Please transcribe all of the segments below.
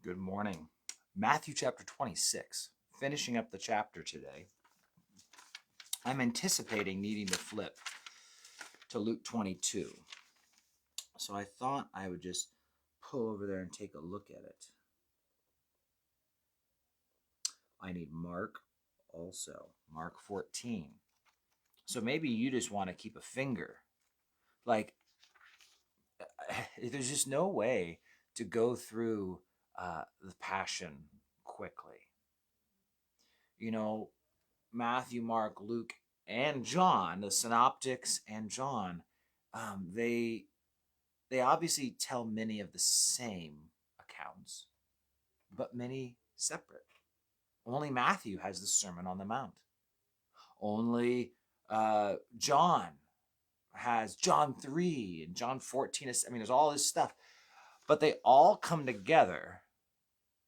Good morning. Matthew chapter 26. Finishing up the chapter today. I'm anticipating needing to flip to Luke 22. So I thought I would just pull over there and take a look at it. I need Mark also. Mark 14. So maybe you just want to keep a finger. Like, there's just no way to go through the Passion quickly. You know, Matthew, Mark, Luke, and John, the synoptics and John, they obviously tell many of the same accounts, but many separate. Only Matthew has the Sermon on the Mount. Only John has John 3 and John 14. I mean, there's all this stuff, but they all come together,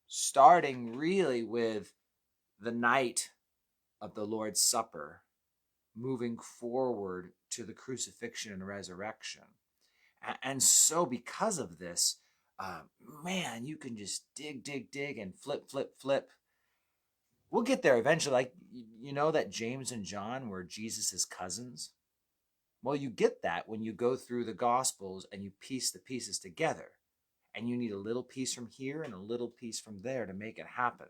starting really with the night of the Lord's Supper, moving forward to the crucifixion and resurrection. And so because of this, man, you can just dig, and flip. We'll get there eventually. Like, you know that James and John were Jesus's cousins? Well, you get that when you go through the Gospels and you piece the pieces together. And you need a little piece from here and a little piece from there to make it happen.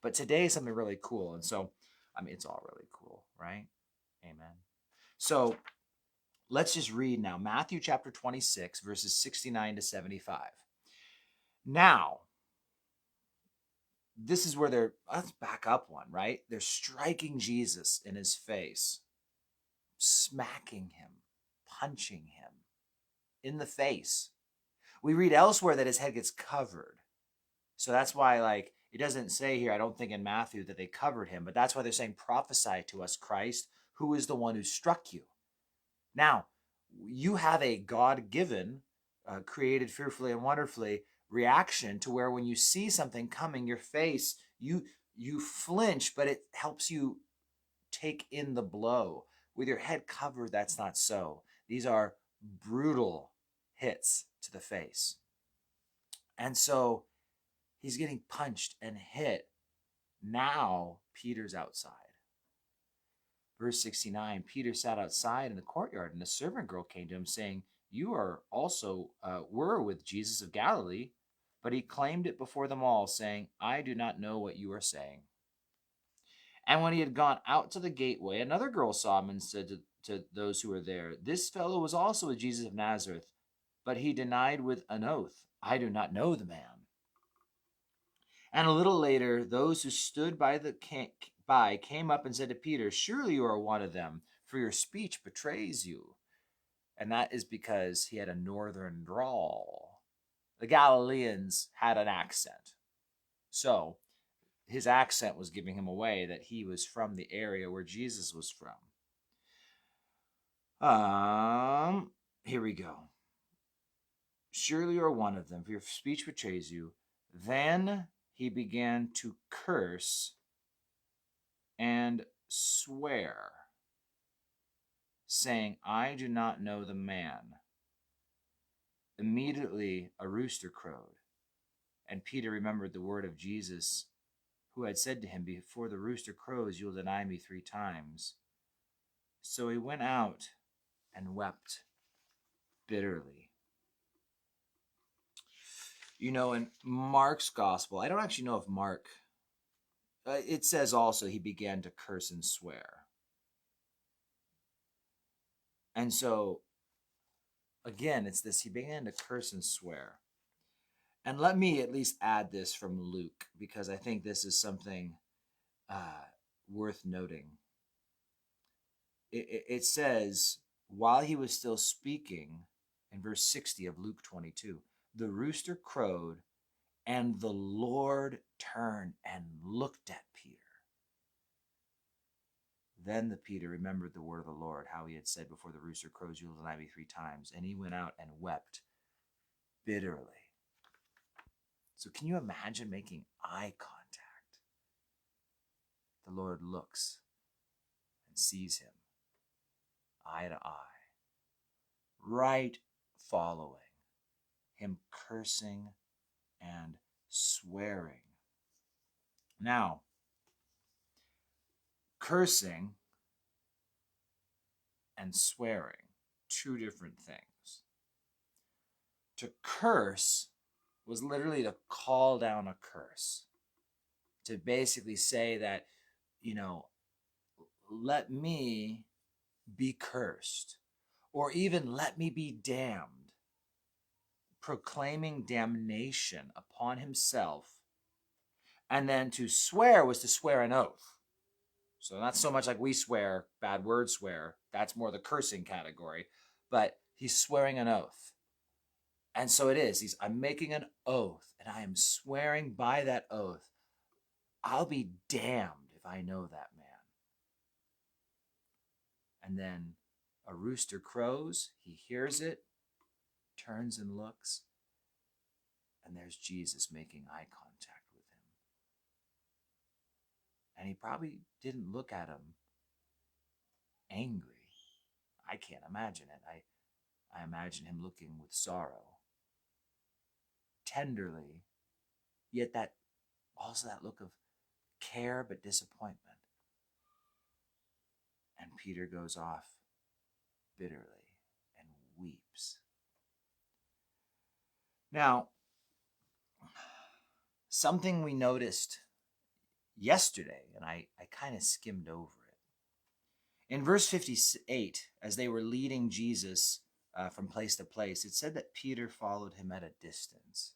But today is something really cool. And so, I mean, it's all really cool, right? Amen. So let's just read now Matthew chapter 26, verses 69 to 75. Now, this is where let's back up one, right? They're striking Jesus in his face, smacking him, punching him in the face. We read elsewhere that his head gets covered. So that's why, like, it doesn't say here, I don't think in Matthew, that they covered him, but that's why they're saying, prophesy to us, Christ, who is the one who struck you. Now, you have a God-given, created fearfully and wonderfully reaction to where when you see something coming your face, you flinch, but it helps you take in the blow. With your head covered, that's not so. These are brutal hits to the face. And so he's getting punched and hit. Now Peter's outside. Verse 69, Peter sat outside in the courtyard, and a servant girl came to him, saying, You are also were with Jesus of Galilee. But he claimed it before them all, saying, I do not know what you are saying. And when he had gone out to the gateway, another girl saw him and said to those who were there, This fellow was also with Jesus of Nazareth. But he denied with an oath, I do not know the man. And a little later, those who stood by came up and said to Peter, Surely you are one of them, for your speech betrays you. And that is because he had a northern drawl. The Galileans had an accent. So his accent was giving him away that he was from the area where Jesus was from. Here we go. Surely you are one of them, for your speech betrays you. Then he began to curse and swear, saying, I do not know the man. Immediately a rooster crowed, and Peter remembered the word of Jesus, who had said to him, Before the rooster crows, you will deny me 3 times. So he went out and wept bitterly. You know, in Mark's gospel, I don't actually know if Mark, it says also he began to curse and swear. And so, again, it's this, he began to curse and swear. And let me at least add this from Luke, because I think this is something worth noting. It says, while he was still speaking, in verse 60 of Luke 22, the rooster crowed, and the Lord turned and looked at Peter. Then the Peter remembered the word of the Lord, how he had said, Before the rooster crows, you will deny me 3 times. And he went out and wept bitterly. So can you imagine making eye contact? The Lord looks and sees him eye to eye, right following him cursing and swearing Now, cursing and swearing, two different things. To curse was literally to call down a curse, to basically say that, let me be cursed, or even let me be damned, proclaiming damnation upon himself. And then to swear was to swear an oath. So not so much like we swear, bad word swear. That's more the cursing category. But he's swearing an oath. And so it is. I'm making an oath, and I am swearing by that oath. I'll be damned if I know that man. And then a rooster crows. He hears it, turns and looks, and there's Jesus making eye contact with him. And he probably didn't look at him angry. I can't imagine it. I imagine him looking with sorrow, tenderly, yet that look of care but disappointment. And Peter goes off bitterly and weeps. Now, something we noticed yesterday, and I kind of skimmed over it. In verse 58, as they were leading Jesus from place to place, it said that Peter followed him at a distance.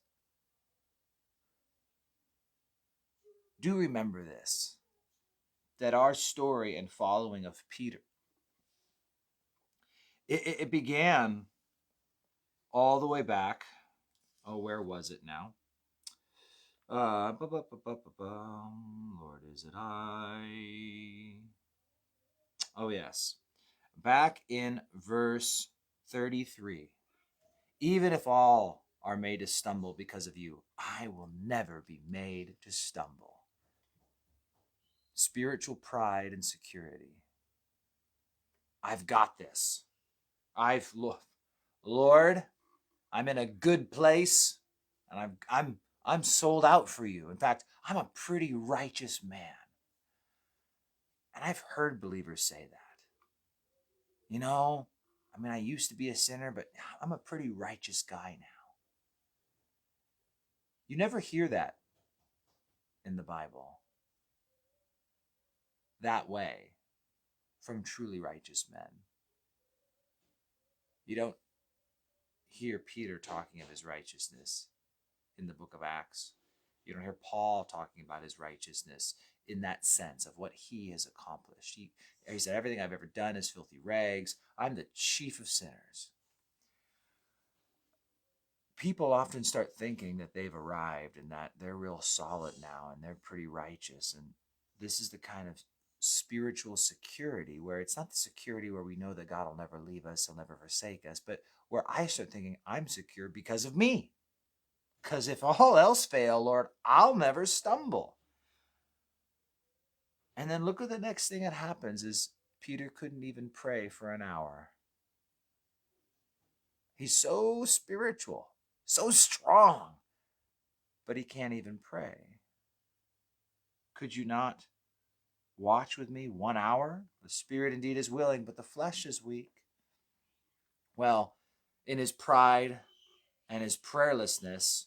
Do remember this, that our story and following of Peter, it began all the way back. Oh, where was it now? Lord, is it I? Oh, yes. Back in verse 33. Even if all are made to stumble because of you, I will never be made to stumble. Spiritual pride and security. I've got this. Lord, I'm in a good place, and I'm sold out for you. In fact, I'm a pretty righteous man. And I've heard believers say that. I used to be a sinner, but I'm a pretty righteous guy now. You never hear that in the Bible that way from truly righteous men. You don't hear Peter talking of his righteousness in the book of Acts. You don't hear Paul talking about his righteousness in that sense of what he has accomplished. He said, everything I've ever done is filthy rags. I'm the chief of sinners. People often start thinking that they've arrived and that they're real solid now and they're pretty righteous. And this is the kind of spiritual security where it's not the security where we know that God will never leave us, he'll never forsake us, but where I start thinking I'm secure because of me. Because if all else fail, Lord, I'll never stumble. And then look at the next thing that happens is Peter couldn't even pray for an hour. He's so spiritual, so strong, but he can't even pray. Could you not watch with me 1 hour? The spirit indeed is willing, but the flesh is weak. Well, in his pride and his prayerlessness,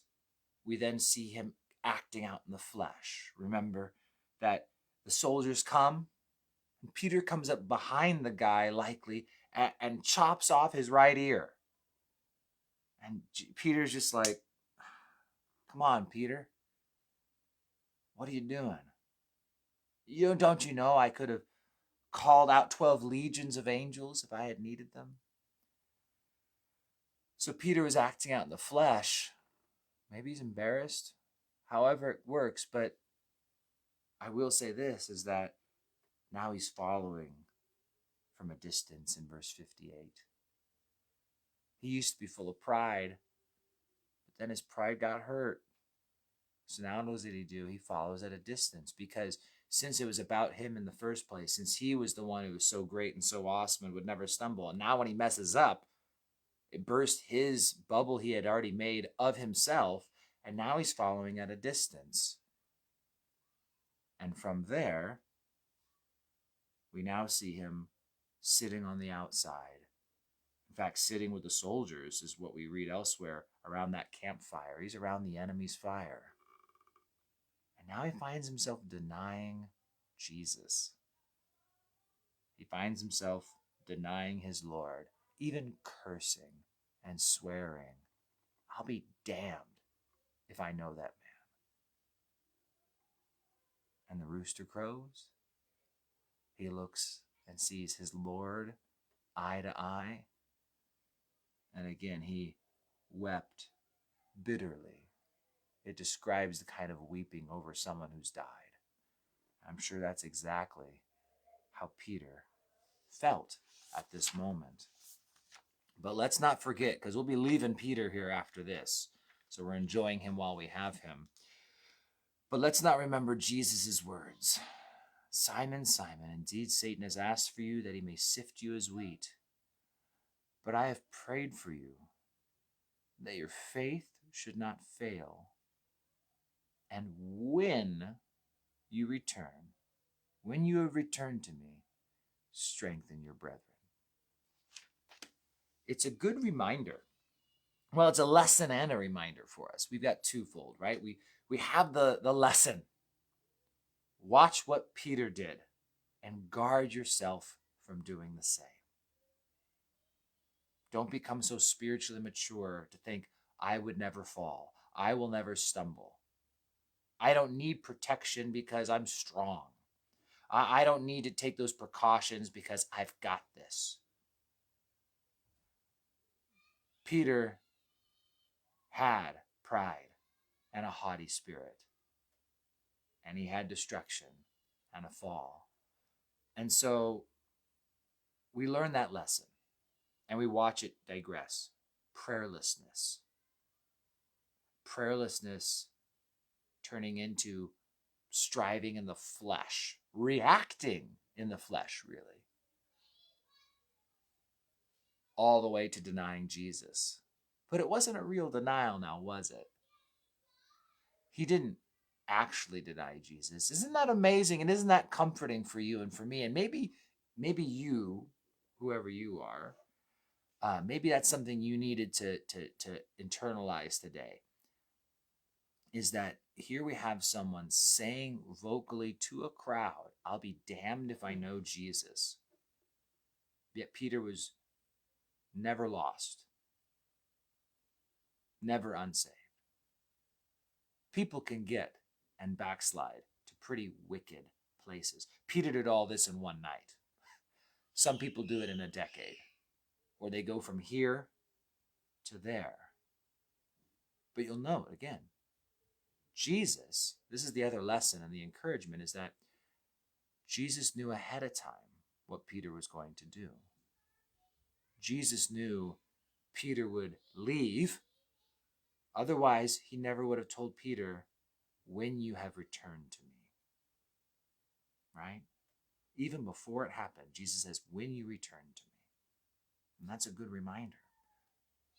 we then see him acting out in the flesh. Remember that the soldiers come, and Peter comes up behind the guy, likely, and chops off his right ear. And Peter's just like, come on, Peter. What are you doing? Don't you know I could have called out 12 legions of angels if I had needed them? So Peter was acting out in the flesh. Maybe he's embarrassed. However it works, but I will say this, is that now he's following from a distance in verse 58. He used to be full of pride, but then his pride got hurt. So now what does he do? He follows at a distance, because since it was about him in the first place, since he was the one who was so great and so awesome and would never stumble, and now when he messes up, it burst his bubble he had already made of himself, and now he's following at a distance. And from there, we now see him sitting on the outside. In fact, sitting with the soldiers is what we read elsewhere around that campfire. He's around the enemy's fire. And now he finds himself denying Jesus. He finds himself denying his Lord, even cursing and swearing. I'll be damned if I know that man. And the rooster crows. He looks and sees his Lord eye to eye. And again, he wept bitterly. It describes the kind of weeping over someone who's died. I'm sure that's exactly how Peter felt at this moment. But let's not forget, because we'll be leaving Peter here after this. So we're enjoying him while we have him. But let's not remember Jesus' words. Simon, Simon, indeed Satan has asked for you that he may sift you as wheat. But I have prayed for you that your faith should not fail. And when you return, when you have returned to me, strengthen your brethren. It's a good reminder. Well, it's a lesson and a reminder for us. We've got twofold, right? We have the lesson. Watch what Peter did and guard yourself from doing the same. Don't become so spiritually mature to think, I would never fall. I will never stumble. I don't need protection because I'm strong. I don't need to take those precautions because I've got this. Peter had pride and a haughty spirit. And he had destruction and a fall. And so we learn that lesson and we watch it digress. Prayerlessness. Prayerlessness turning into striving in the flesh, reacting in the flesh, really. All the way to denying Jesus. But it wasn't a real denial now, was it? He didn't actually deny Jesus. Isn't that amazing? And isn't that comforting for you and for me? And maybe you, whoever you are, maybe that's something you needed to internalize today. Is that here we have someone saying vocally to a crowd, I'll be damned if I know Jesus. Yet Peter was never lost, never unsaved. People can get and backslide to pretty wicked places. Peter did all this in one night. Some people do it in a decade, or they go from here to there. But you'll note again, Jesus, this is the other lesson and the encouragement, is that Jesus knew ahead of time what Peter was going to do. Jesus knew Peter would leave. Otherwise, he never would have told Peter, when you have returned to me. Right? Even before it happened, Jesus says, when you return to me. And that's a good reminder.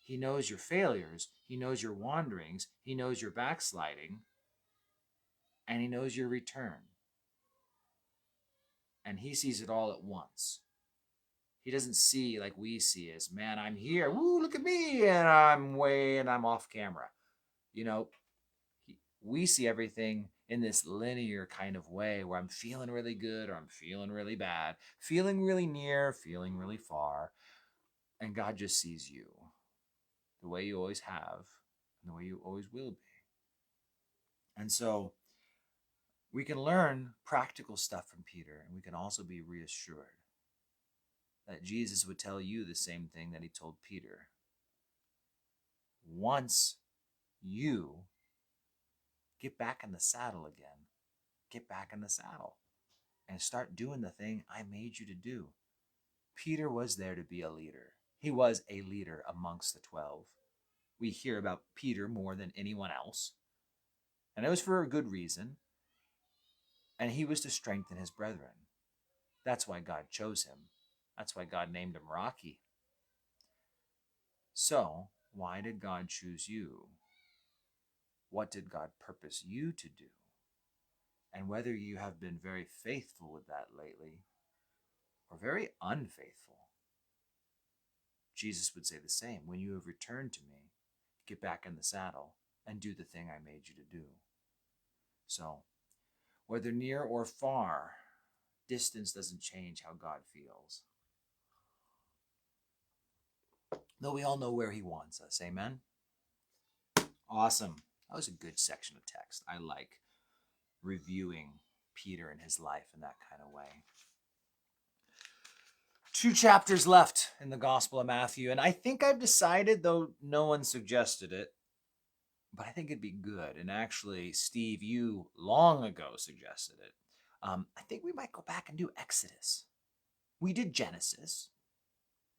He knows your failures. He knows your wanderings. He knows your backsliding. And he knows your return. And he sees it all at once. He doesn't see like we see as, man, I'm here. Woo, look at me. And I'm off camera. You know, we see everything in this linear kind of way where I'm feeling really good or I'm feeling really bad, feeling really near, feeling really far. And God just sees you the way you always have and the way you always will be. And so we can learn practical stuff from Peter, and we can also be reassured that Jesus would tell you the same thing that he told Peter. Once you get back in the saddle again, get back in the saddle and start doing the thing I made you to do. Peter was there to be a leader. He was a leader amongst the 12. We hear about Peter more than anyone else. And it was for a good reason. And he was to strengthen his brethren. That's why God chose him. That's why God named him Rocky. So, why did God choose you? What did God purpose you to do? And whether you have been very faithful with that lately or very unfaithful, Jesus would say the same. When you have returned to me, get back in the saddle and do the thing I made you to do. So, whether near or far, distance doesn't change how God feels. Though we all know where he wants us. Amen? Awesome. That was a good section of text. I like reviewing Peter and his life in that kind of way. 2 chapters left in the Gospel of Matthew, and I think I've decided, though no one suggested it, but I think it'd be good. And actually, Steve, you long ago suggested it. I think we might go back and do Exodus. We did Genesis.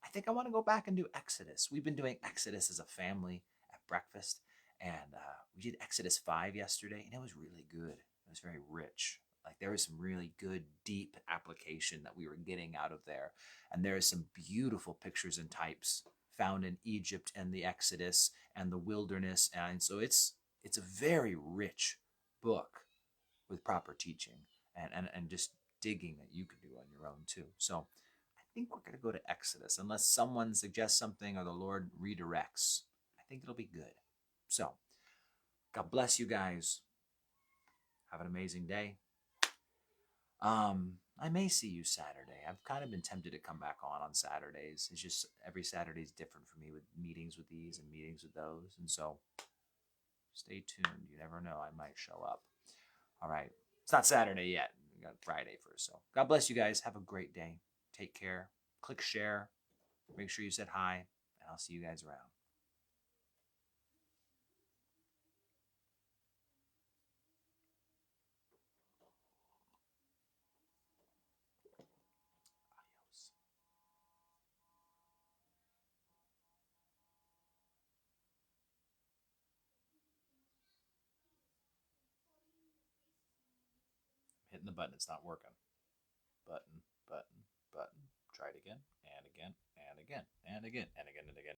I think I want to go back and do Exodus. We've been doing Exodus as a family at breakfast, and we did Exodus 5 yesterday, and it was really good. It was very rich. Like, there was some really good, deep application that we were getting out of there. And there is some beautiful pictures and types found in Egypt and the Exodus and the wilderness. And so it's a very rich book with proper teaching and just digging that you could do on your own too. So I think we're going to go to Exodus unless someone suggests something or the Lord redirects. I think it'll be good. So God bless you guys. Have an amazing day. I may see you Saturday. I've kind of been tempted to come back on Saturdays. It's just every Saturday is different for me with meetings with these and meetings with those. And so stay tuned. You never know. I might show up. All right. It's not Saturday yet. We got Friday first. So God bless you guys. Have a great day. Take care. Click share. Make sure you said hi. And I'll see you guys around. Adios. Hitting the button. It's not working. Button, button, button. Try it again and again and again and again and again and again.